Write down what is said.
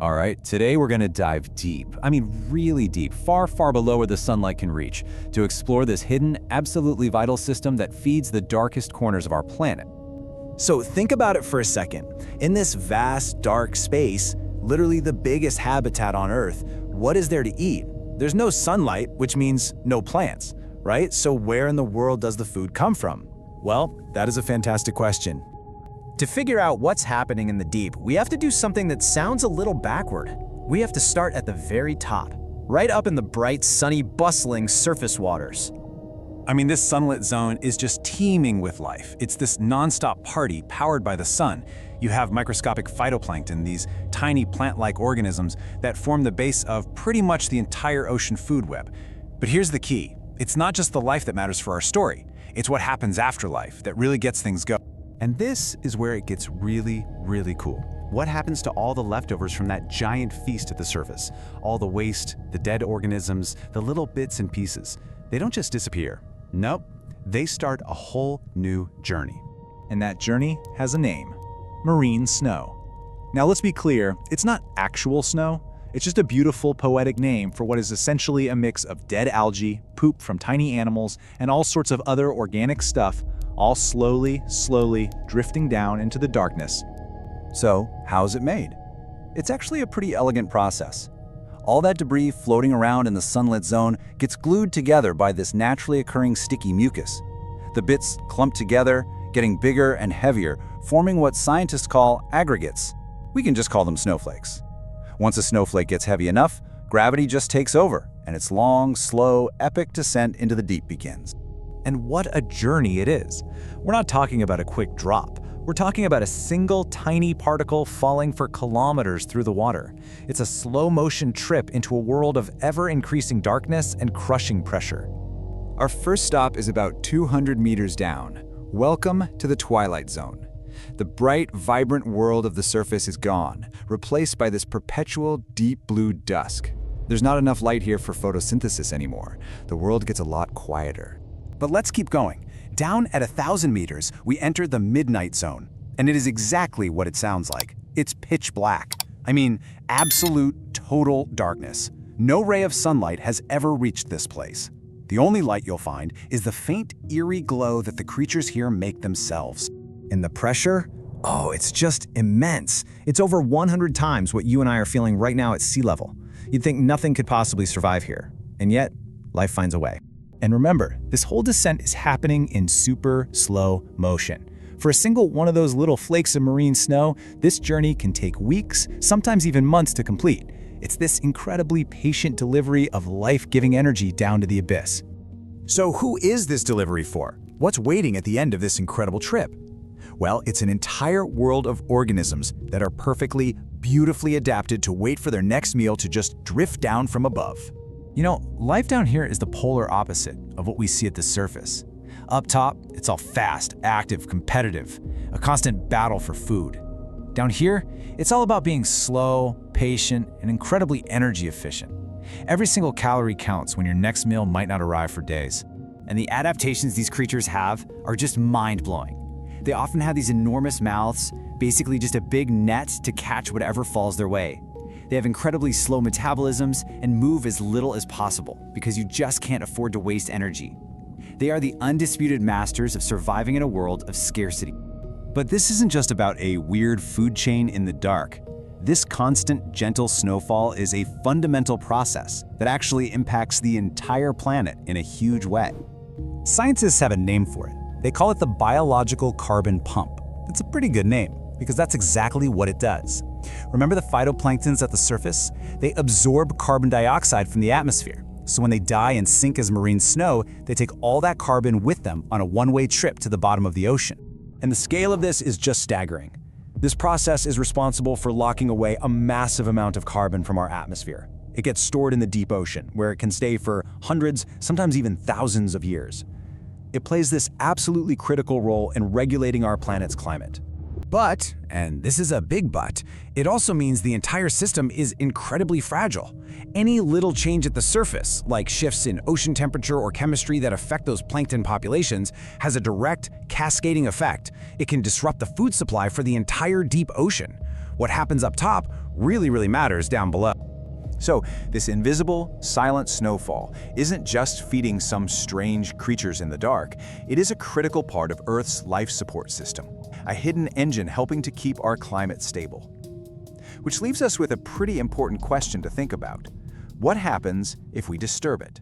All right, today we're gonna dive deep, I mean really deep, far, far below where the sunlight can reach, to explore this hidden, absolutely vital system that feeds the darkest corners of our planet. So think about it for a second. In this vast, dark space, literally the biggest habitat on Earth, what is there to eat? There's no sunlight, which means no plants, right? So where in the world does the food come from? Well, that is a fantastic question. To figure out what's happening in the deep, we have to do something that sounds a little backward. We have to start at the very top, right up in the bright, sunny, bustling surface waters. I mean, this sunlit zone is just teeming with life. It's this nonstop party powered by the sun. You have microscopic phytoplankton, these tiny plant-like organisms that form the base of pretty much the entire ocean food web. But here's the key. It's not just the life that matters for our story. It's what happens after life that really gets things going. And this is where it gets really, really cool. What happens to all the leftovers from that giant feast at the surface? All the waste, the dead organisms, the little bits and pieces. They don't just disappear. Nope, they start a whole new journey. And that journey has a name: marine snow. Now let's be clear, it's not actual snow. It's just a beautiful, poetic name for what is essentially a mix of dead algae, poop from tiny animals, and all sorts of other organic stuff, all slowly drifting down into the darkness. So, how's it made? It's actually a pretty elegant process. All that debris floating around in the sunlit zone gets glued together by this naturally occurring sticky mucus. The bits clump together, getting bigger and heavier, forming what scientists call aggregates. We can just call them snowflakes. Once a snowflake gets heavy enough, gravity just takes over, and its long, slow, epic descent into the deep begins. And what a journey it is. We're not talking about a quick drop. We're talking about a single tiny particle falling for kilometers through the water. It's a slow-motion trip into a world of ever-increasing darkness and crushing pressure. Our first stop is about 200 meters down. Welcome to the Twilight Zone. The bright, vibrant world of the surface is gone, replaced by this perpetual deep blue dusk. There's not enough light here for photosynthesis anymore. The world gets a lot quieter. But let's keep going. Down at 1,000 meters, we enter the midnight zone. And it is exactly what it sounds like. It's pitch black. I mean, absolute, total darkness. No ray of sunlight has ever reached this place. The only light you'll find is the faint, eerie glow that the creatures here make themselves. And the pressure? Oh, it's just immense. It's over 100 times what you and I are feeling right now at sea level. You'd think nothing could possibly survive here. And yet, life finds a way. And remember, this whole descent is happening in super slow motion. For a single one of those little flakes of marine snow, this journey can take weeks, sometimes even months to complete. It's this incredibly patient delivery of life-giving energy down to the abyss. So who is this delivery for? What's waiting at the end of this incredible trip? Well, it's an entire world of organisms that are perfectly, beautifully adapted to wait for their next meal to just drift down from above. You know, life down here is the polar opposite of what we see at the surface. Up top, it's all fast, active, competitive, a constant battle for food. Down here, it's all about being slow, patient, and incredibly energy efficient. Every single calorie counts when your next meal might not arrive for days. And the adaptations these creatures have are just mind-blowing. They often have these enormous mouths, basically just a big net to catch whatever falls their way. They have incredibly slow metabolisms and move as little as possible because you just can't afford to waste energy. They are the undisputed masters of surviving in a world of scarcity. But this isn't just about a weird food chain in the dark. This constant, gentle snowfall is a fundamental process that actually impacts the entire planet in a huge way. Scientists have a name for it. They call it the biological carbon pump. It's a pretty good name because that's exactly what it does. Remember the phytoplanktons at the surface? They absorb carbon dioxide from the atmosphere. So when they die and sink as marine snow, they take all that carbon with them on a one-way trip to the bottom of the ocean. And the scale of this is just staggering. This process is responsible for locking away a massive amount of carbon from our atmosphere. It gets stored in the deep ocean, where it can stay for hundreds, sometimes even thousands of years. It plays this absolutely critical role in regulating our planet's climate. But, and this is a big but, it also means the entire system is incredibly fragile. Any little change at the surface, like shifts in ocean temperature or chemistry that affect those plankton populations, has a direct, cascading effect. It can disrupt the food supply for the entire deep ocean. What happens up top really matters down below. So, this invisible, silent snowfall isn't just feeding some strange creatures in the dark. It is a critical part of Earth's life support system, a hidden engine helping to keep our climate stable. Which leaves us with a pretty important question to think about. What happens if we disturb it?